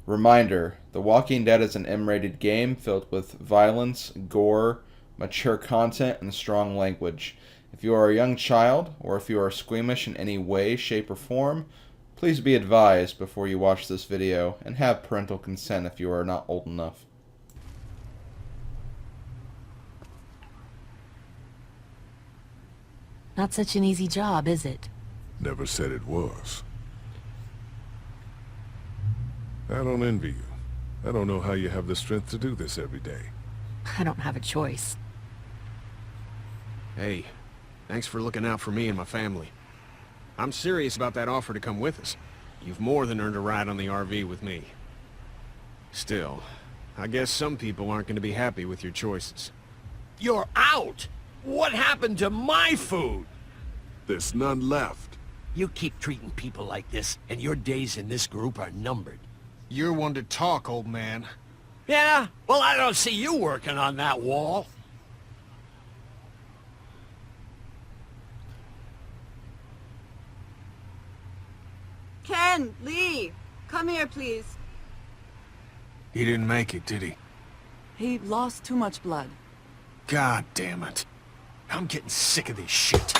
Reminder, The Walking Dead is an M-rated game filled with violence, gore, mature content, and strong language. If you are a young child, or if you are squeamish in any way, shape, or form, please be advised before you watch this video, and have parental consent if you are not old enough. Not such an easy job, is it? Never said it was. I don't envy you. I don't know how you have the strength to do this every day. I don't have a choice. Hey, thanks for looking out for me and my family. I'm serious about that offer to come with us. You've more than earned a ride on the RV with me. Still, I guess some people aren't going to be happy with your choices. You're out! What happened to my food? There's none left. You keep treating people like this, and your days in this group are numbered. You're one to talk, old man. Yeah? Well, I don't see you working on that wall. Ken, Lee, come here, please. He didn't make it, did he? He lost too much blood. God damn it. I'm getting sick of this shit.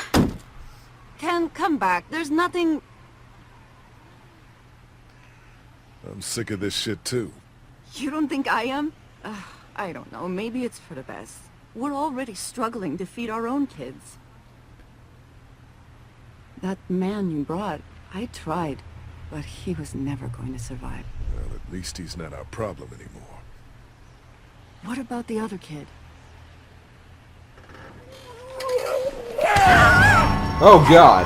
Ken, come back. There's nothing... I'm sick of this shit too. You don't think I am? I don't know. Maybe it's for the best. We're already struggling to feed our own kids. That man you brought, I tried, but he was never going to survive. Well, at least he's not our problem anymore. What about the other kid? Oh God!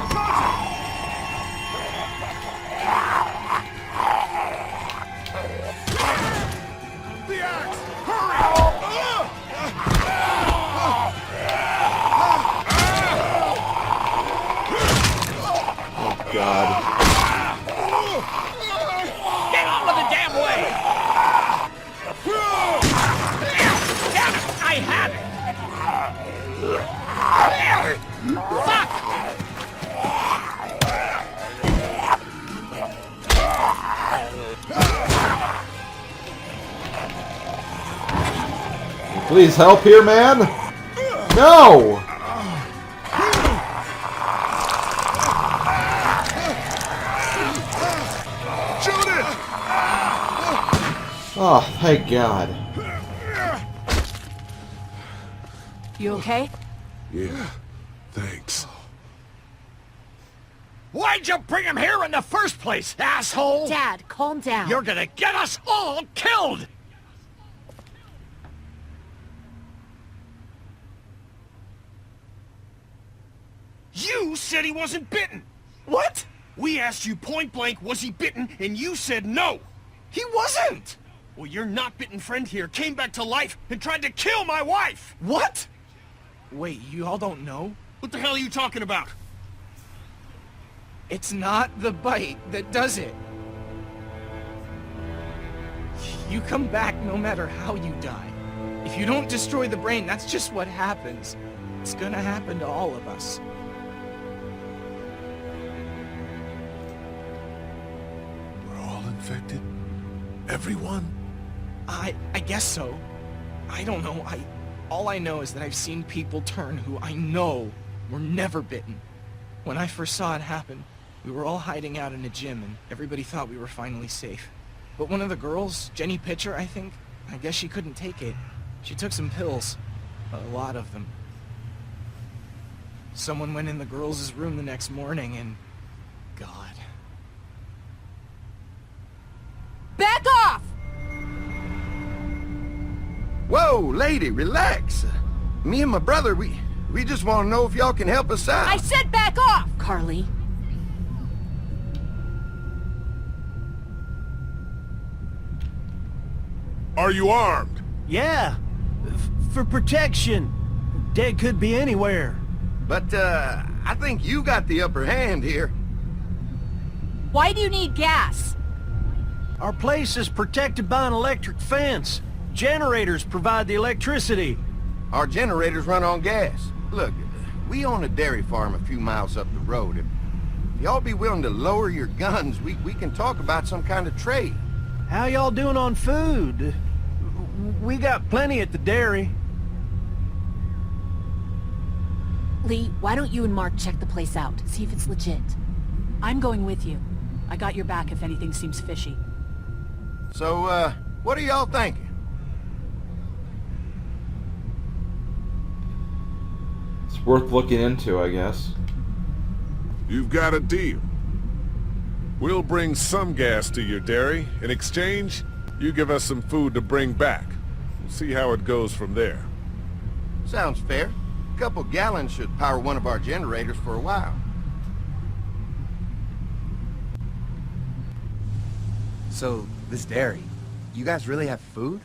Oh God. Get out of the damn way! Damn it! I had it! Fuck! Please help here, man! No! Shoot it! Oh, thank God. You okay? Yeah, thanks. Why'd you bring him here in the first place, asshole? Dad, calm down. You're gonna get us all killed! You said he wasn't bitten! What? We asked you point blank, was he bitten, and you said no! He wasn't! Well, your not-bitten friend here came back to life and tried to kill my wife! What? Wait, you all don't know? What the hell are you talking about? It's not the bite that does it. You come back no matter how you die. If you don't destroy the brain, that's just what happens. It's gonna happen to all of us. We're all infected? Everyone? I guess so. I don't know. All I know is that I've seen people turn who I know were never bitten. When I first saw it happen, we were all hiding out in a gym and everybody thought we were finally safe. But one of the girls, Jenny Pitcher, I think, I guess she couldn't take it. She took some pills. A lot of them. Someone went in the girls' room the next morning and... God. Back off! Whoa, lady, relax. Me and my brother, we just want to know if y'all can help us out. I said back off! Carly. Are you armed? Yeah, for protection. Dead could be anywhere. But, I think you got the upper hand here. Why do you need gas? Our place is protected by an electric fence. Generators provide the electricity. Our generators run on gas. Look, we own a dairy farm a few miles up the road. If y'all be willing to lower your guns, we can talk about some kind of trade. How y'all doing on food? We got plenty at the dairy. Lee, why don't you and Mark check the place out, see if it's legit? I'm going with you. I got your back if anything seems fishy. So, what are y'all thinking? It's worth looking into, I guess. You've got a deal. We'll bring some gas to your dairy. In exchange, you give us some food to bring back. We'll see how it goes from there. Sounds fair. A couple gallons should power one of our generators for a while. So, this dairy, you guys really have food?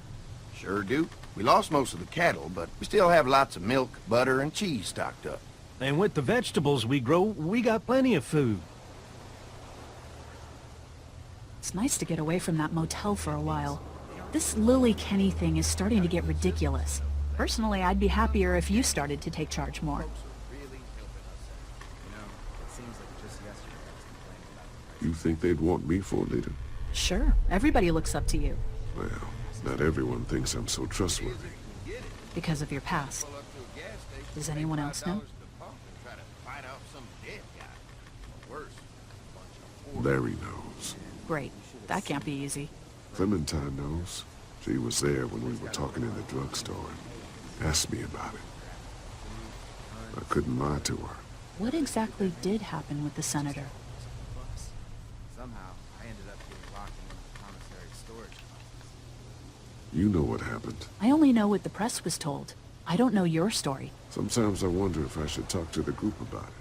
Sure do. We lost most of the cattle, but we still have lots of milk, butter, and cheese stocked up. And with the vegetables we grow, we got plenty of food. It's nice to get away from that motel for a while. This Lily Kenny thing is starting to get ridiculous. Personally, I'd be happier if you started to take charge more. You think they'd want me for a leader? Sure, everybody looks up to you. Well, not everyone thinks I'm so trustworthy. Because of your past. Does anyone else know? Larry knows. Great. That can't be easy. Clementine knows. She was there when we were talking in the drugstore and asked me about it. I couldn't lie to her. What exactly did happen with the senator? Somehow, I ended up getting locked in the commissary storage box. You know what happened. I only know what the press was told. I don't know your story. Sometimes I wonder if I should talk to the group about it.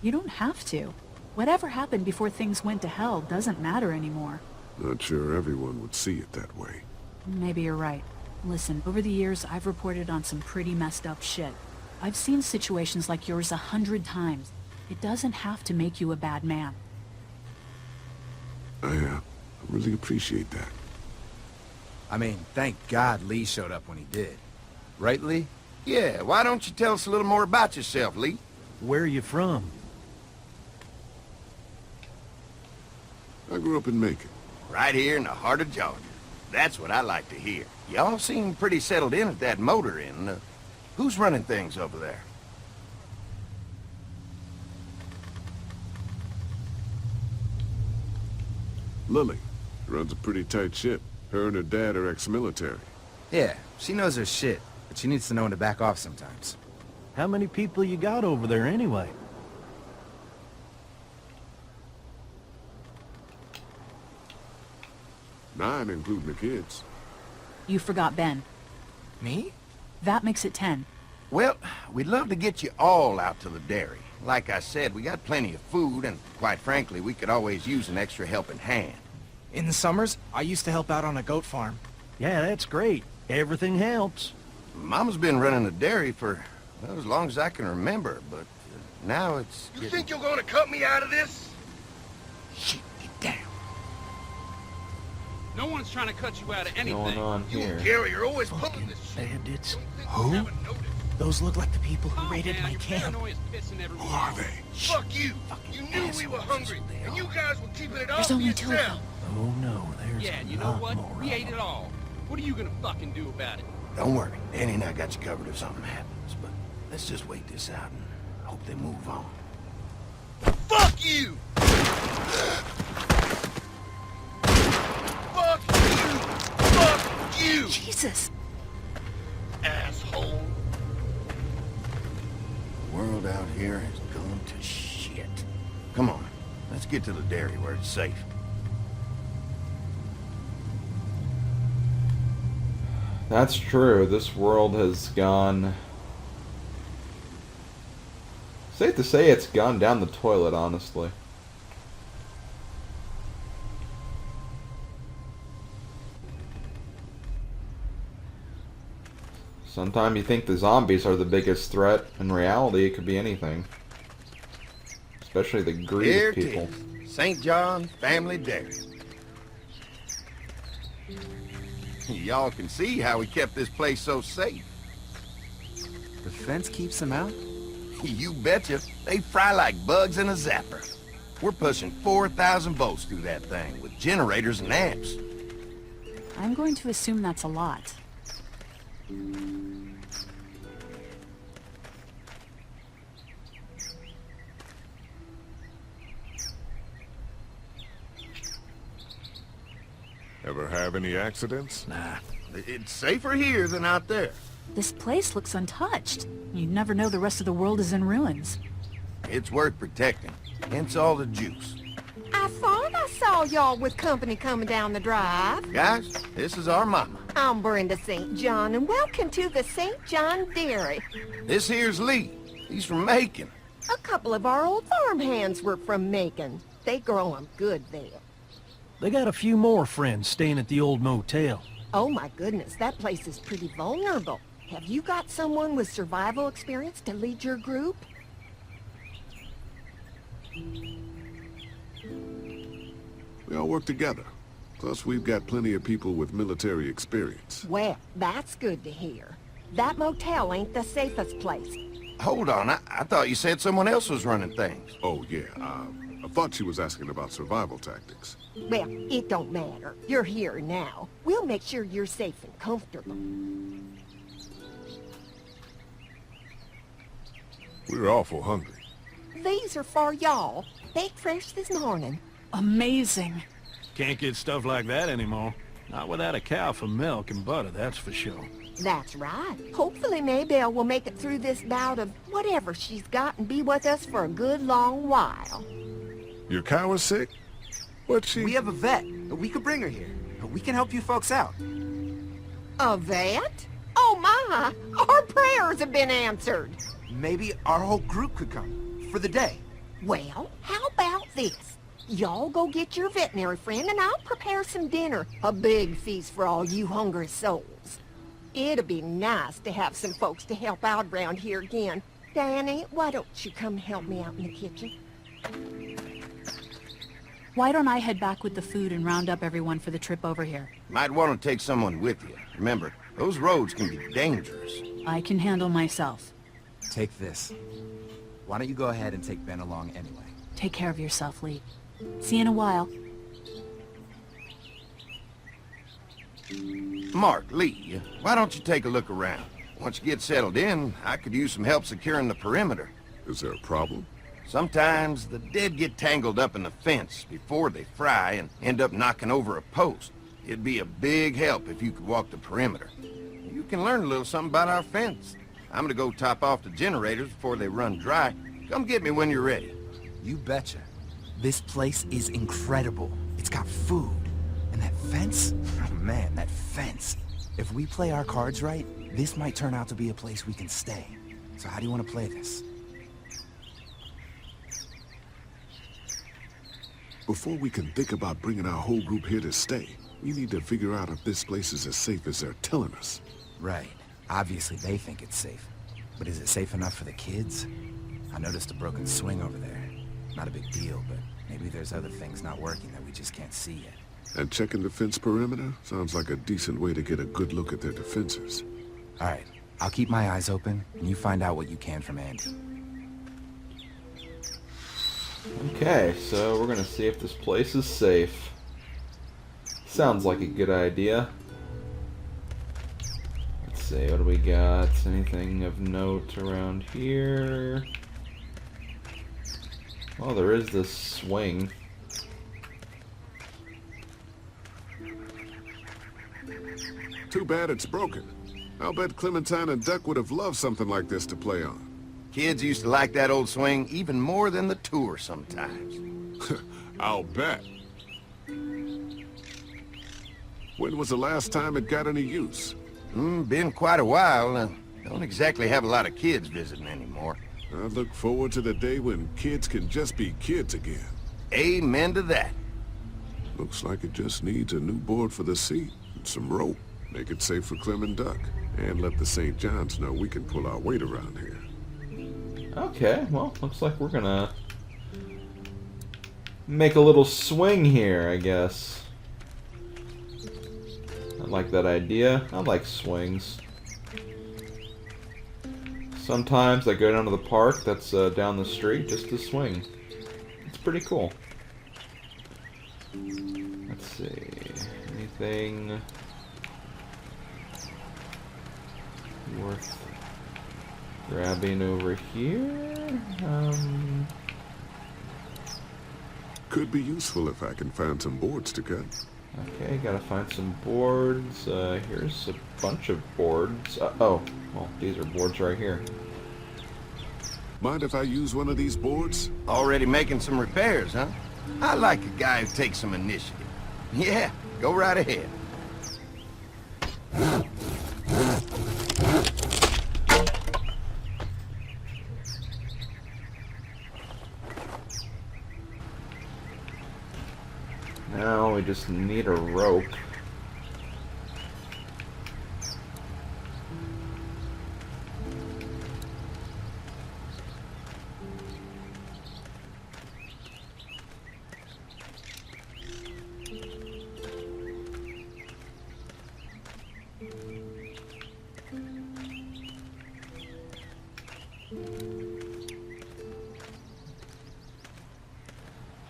You don't have to. Whatever happened before things went to hell doesn't matter anymore. Not sure everyone would see it that way. Maybe you're right. Listen, over the years, I've reported on some pretty messed up shit. I've seen situations like yours 100 times. It doesn't have to make you a bad man. I really appreciate that. I mean, thank God Lee showed up when he did. Right, Lee? Yeah, why don't you tell us a little more about yourself, Lee? Where are you from? I grew up in Macon. Right here in the heart of Georgia. That's what I like to hear. Y'all seem pretty settled in at that motor inn. Who's running things over there? Lily runs a pretty tight ship. Her and her dad are ex-military. Yeah, she knows her shit, but she needs to know when to back off sometimes. How many people you got over there anyway? Nine, including the kids. You forgot Ben. Me? That makes it 10. Well, we'd love to get you all out to the dairy. Like I said, we got plenty of food, and quite frankly, we could always use an extra helping hand. In the summers, I used to help out on a goat farm. Yeah, that's great. Everything helps. Mama's been running a dairy for, well, as long as I can remember, but now it's You think you're gonna cut me out of this? Shit, get down. No one's trying to cut you out of anything. What's going on You here? and Gary are always pulling this shit. Bandits. Who? Those look like the people who Oh, raided man, my your camp. paranoia's pissing everywhere. Who are they? Fuck you! You knew we were hungry, and you guys were keeping it all There's for only 2 of yourself. them. Oh no, there's Yeah, and you a know lot what? more We of ate it them. all. What are you gonna fucking do about it? Don't worry, Danny and I got you covered if something happens, but let's just wait this out and hope they move on. Fuck you! Fuck you! Fuck you! Jesus! Asshole! The world out here has gone to shit. Come on, let's get to the dairy where it's safe. That's true. This world has gone... Safe to say it's gone down the toilet, honestly. Sometimes you think the zombies are the biggest threat. In reality, it could be anything. Especially the greed Here of it people. is, St. John Family Dairy. Y'all can see how we kept this place so safe. The fence keeps them out? You betcha. They fry like bugs in a zapper. We're pushing 4,000 volts through that thing with generators and amps. I'm going to assume that's a lot. Ever have any accidents? Nah, it's safer here than out there. This place looks untouched. You never know the rest of the world is in ruins. It's worth protecting, hence all the juice. I thought I saw y'all with company coming down the drive. Guys, this is our mama. I'm Brenda St. John, and welcome to the St. John Dairy. This here's Lee. He's from Macon. A couple of our old farmhands were from Macon. They grow 'em good there. They got a few more friends staying at the old motel. Oh my goodness, that place is pretty vulnerable. Have you got someone with survival experience to lead your group? We all work together. Plus, we've got plenty of people with military experience. Well, that's good to hear. That motel ain't the safest place. Hold on, I thought you said someone else was running things. Oh, yeah, I thought she was asking about survival tactics. Well, it don't matter. You're here now. We'll make sure you're safe and comfortable. We're awful hungry. These are for y'all. Baked fresh this morning. Amazing. Can't get stuff like that anymore. Not without a cow for milk and butter, that's for sure. That's right. Hopefully Maybelle will make it through this bout of whatever she's got and be with us for a good long while. Your cow is sick? What's she... We have a vet. We could bring her here. We can help you folks out. A vet? Oh my! Our prayers have been answered. Maybe our whole group could come. For the day. Well, how about this? Y'all go get your veterinary friend and I'll prepare some dinner. A big feast for all you hungry souls. It'd be nice to have some folks to help out around here again. Danny, why don't you come help me out in the kitchen? Why don't I head back with the food and round up everyone for the trip over here? Might want to take someone with you. Remember, those roads can be dangerous. I can handle myself. Take this. Why don't you go ahead and take Ben along anyway? Take care of yourself, Lee. See you in a while. Mark, Lee, why don't you take a look around? Once you get settled in, I could use some help securing the perimeter. Is there a problem? Sometimes the dead get tangled up in the fence before they fry and end up knocking over a post. It'd be a big help if you could walk the perimeter. You can learn a little something about our fence. I'm gonna go top off the generators before they run dry. Come get me when you're ready. You betcha. This place is incredible. It's got food. And that fence? Oh man, that fence. If we play our cards right, this might turn out to be a place we can stay. So how do you want to play this? Before we can think about bringing our whole group here to stay, we need to figure out if this place is as safe as they're telling us. Right. Obviously they think it's safe. But is it safe enough for the kids? I noticed a broken swing over there. Not a big deal, but maybe there's other things not working that we just can't see yet. And checking the fence perimeter sounds like a decent way to get a good look at their defenses. All right. I'll keep my eyes open, and you find out what you can from Andy. Okay, so we're gonna see if this place is safe. Sounds like a good idea. Let's see, what do we got? Anything of note around here? Well, there is this swing. Too bad it's broken. I'll bet Clementine and Duck would have loved something like this to play on. Kids used to like that old swing even more than the tour sometimes. I'll bet. When was the last time it got any use? Been quite a while. Don't exactly have a lot of kids visiting anymore. I look forward to the day when kids can just be kids again. Amen to that. Looks like it just needs a new board for the seat and some rope. Make it safe for Clem and Duck. And let the St. John's know we can pull our weight around here. Okay, well, looks like we're gonna make a little swing here, I guess. I like that idea. I like swings. Sometimes I go down to the park that's down the street just to swing. It's pretty cool. Let's see. Anything worth grabbing over here. Could be useful if I can find some boards to cut. Okay, gotta find some boards. Here's a bunch of boards. Oh, well, these are boards right here. Mind if I use one of these boards? Already making some repairs, huh? I like a guy who takes some initiative. Yeah, go right ahead. Now we just need a rope.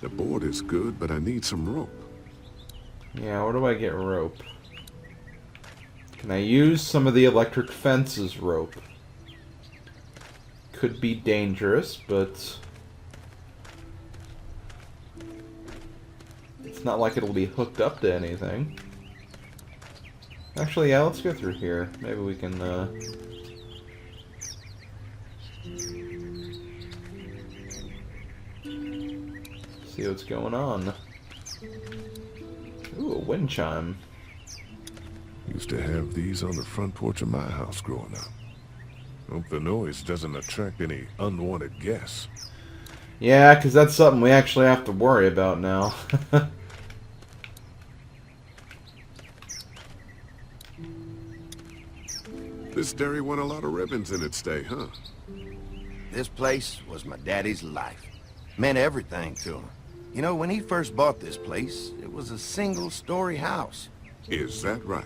The board is good, but I need some rope. Yeah, where do I get rope? Can I use some of the electric fence's rope? Could be dangerous, but it's not like it'll be hooked up to anything. Actually, yeah, let's go through here. Maybe we can, see what's going on. Ooh, a wind chime. Used to have these on the front porch of my house growing up. Hope the noise doesn't attract any unwanted guests. Yeah, because that's something we actually have to worry about now. This dairy won a lot of ribbons in its day, huh? This place was my daddy's life. Meant everything to him. You know, when he first bought this place, it was a single-story house. Is that right?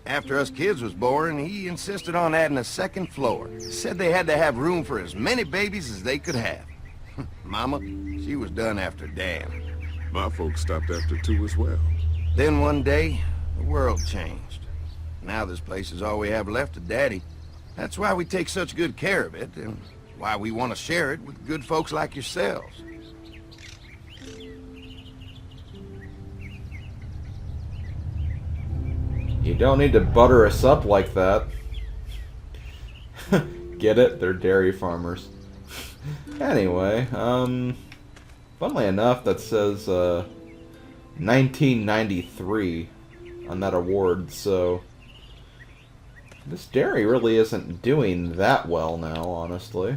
After us kids was born, he insisted on adding a second floor. Said they had to have room for as many babies as they could have. Mama, she was done after Dad. My folks stopped after 2 as well. Then one day, the world changed. Now this place is all we have left of Daddy. That's why we take such good care of it, and why we want to share it with good folks like yourselves. You don't need to butter us up like that. Get it? They're dairy farmers. Anyway, funnily enough, that says 1993 on that award, so this dairy really isn't doing that well now, honestly.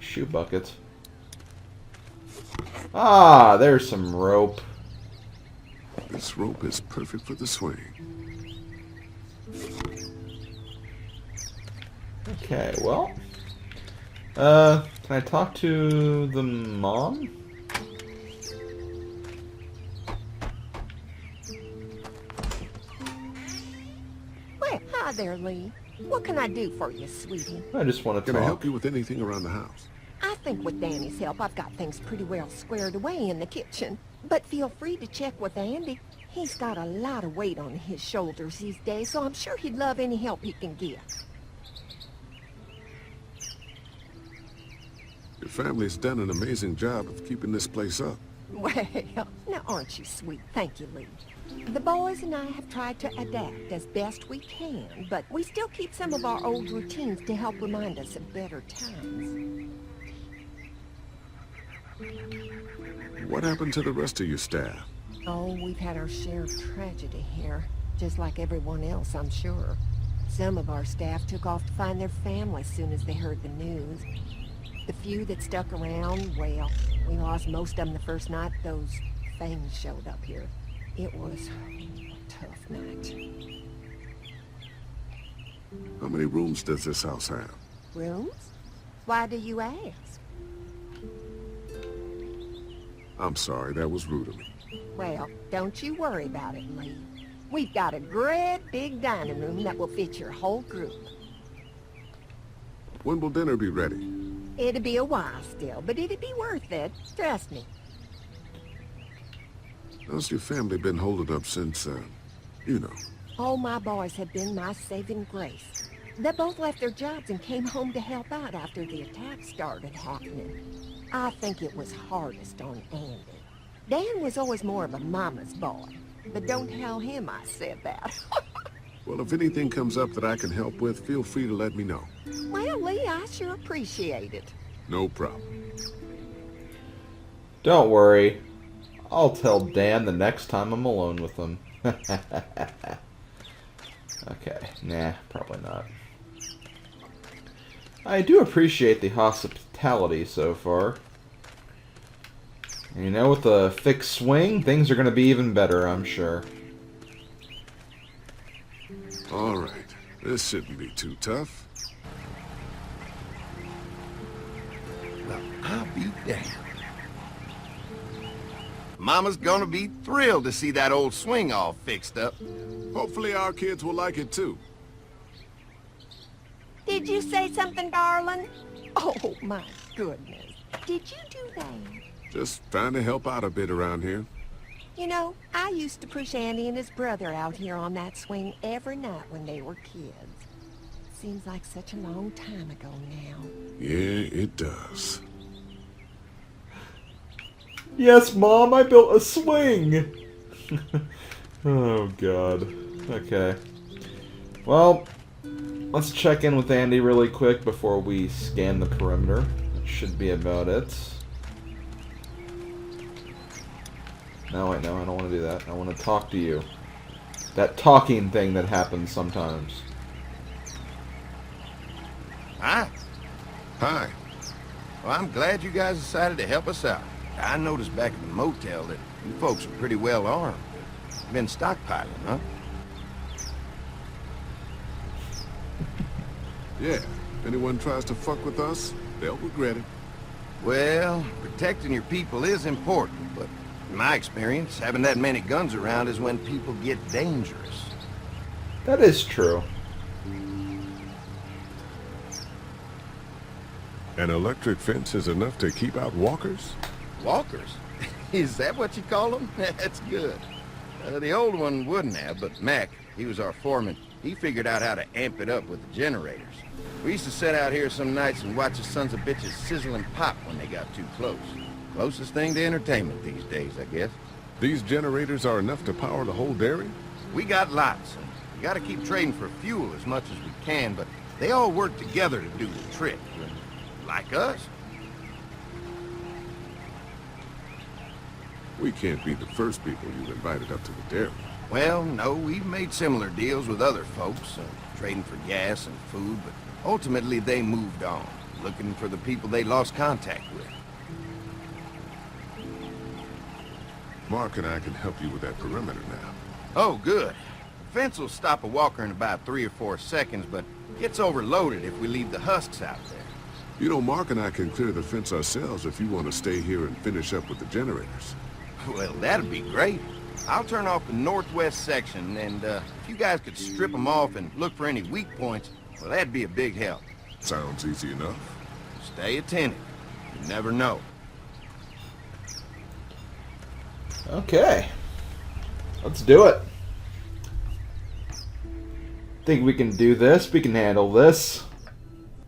Shoe buckets. Ah, there's some rope. This rope is perfect for the swing. Okay, well, can I talk to the mom? Well, hi there, Lee. What can I do for you, sweetie? I just want to Can talk. I help you with anything around the house? I think with Danny's help, I've got things pretty well squared away in the kitchen. But feel free to check with Andy. He's got a lot of weight on his shoulders these days, so I'm sure he'd love any help he can get. Your family's done an amazing job of keeping this place up. Well, now aren't you sweet? Thank you, Lee. The boys and I have tried to adapt as best we can, but we still keep some of our old routines to help remind us of better times. What happened to the rest of your staff? Oh, we've had our share of tragedy here, just like everyone else, I'm sure. Some of our staff took off to find their families soon as they heard the news. The few that stuck around, well, we lost most of them the first night those things showed up here. It was a tough night. How many rooms does this house have? Rooms? Why do you ask? I'm sorry, that was rude of me. Well, don't you worry about it, Lee. We've got a great big dining room that will fit your whole group. When will dinner be ready? It'll be a while still, but it'll be worth it. Trust me. How's your family been holding up since, you know? Oh, my boys have been my saving grace. They both left their jobs and came home to help out after the attack started happening. I think it was hardest on Andy. Dan was always more of a mama's boy, but don't tell him I said that. Well, if anything comes up that I can help with, feel free to let me know. Well, Lee, I sure appreciate it. No problem. Don't worry. I'll tell Dan the next time I'm alone with him. Okay, nah, probably not. I do appreciate the hospitality so far. And you know, with the fixed swing, things are going to be even better, I'm sure. All right, this shouldn't be too tough. Well, I'll be damned. Mama's gonna be thrilled to see that old swing all fixed up. Hopefully our kids will like it too. Did you say something, darling? Oh, my goodness. Did you do that? Just trying to help out a bit around here. You know, I used to push Andy and his brother out here on that swing every night when they were kids. Seems like such a long time ago now. Yeah, it does. Yes, Mom, I built a swing! Oh, God. Okay. Well, let's check in with Andy really quick before we scan the perimeter. That should be about it. No, wait, no, I don't want to do that. I want to talk to you. That talking thing that happens sometimes. Hi. Hi. Well, I'm glad you guys decided to help us out. I noticed back at the motel that you folks are pretty well armed. Been stockpiling, huh? Yeah, if anyone tries to fuck with us, they'll regret it. Well, protecting your people is important, but in my experience, having that many guns around is when people get dangerous. That is true. An electric fence is enough to keep out walkers? Walkers? Is that what you call them? That's good. The old one wouldn't have, but Mac, he was our foreman. He figured out how to amp it up with the generators. We used to sit out here some nights and watch the sons of bitches sizzle and pop when they got too close. Closest thing to entertainment these days, I guess. These generators are enough to power the whole dairy? We got lots, and we gotta keep trading for fuel as much as we can, but they all work together to do the trick. Like us. We can't be the first people you've invited up to the dairy. Well, no, we've made similar deals with other folks, trading for gas and food, but ultimately they moved on, looking for the people they lost contact with. Mark and I can help you with that perimeter now. Oh, good. The fence will stop a walker in about 3 or 4 seconds, but gets overloaded if we leave the husks out there. You know, Mark and I can clear the fence ourselves if you want to stay here and finish up with the generators. Well, that'd be great. I'll turn off the northwest section, and if you guys could strip them off and look for any weak points, well, that'd be a big help. Sounds easy enough. Stay attentive. You never know. Okay. Let's do it. Think we can do this. We can handle this.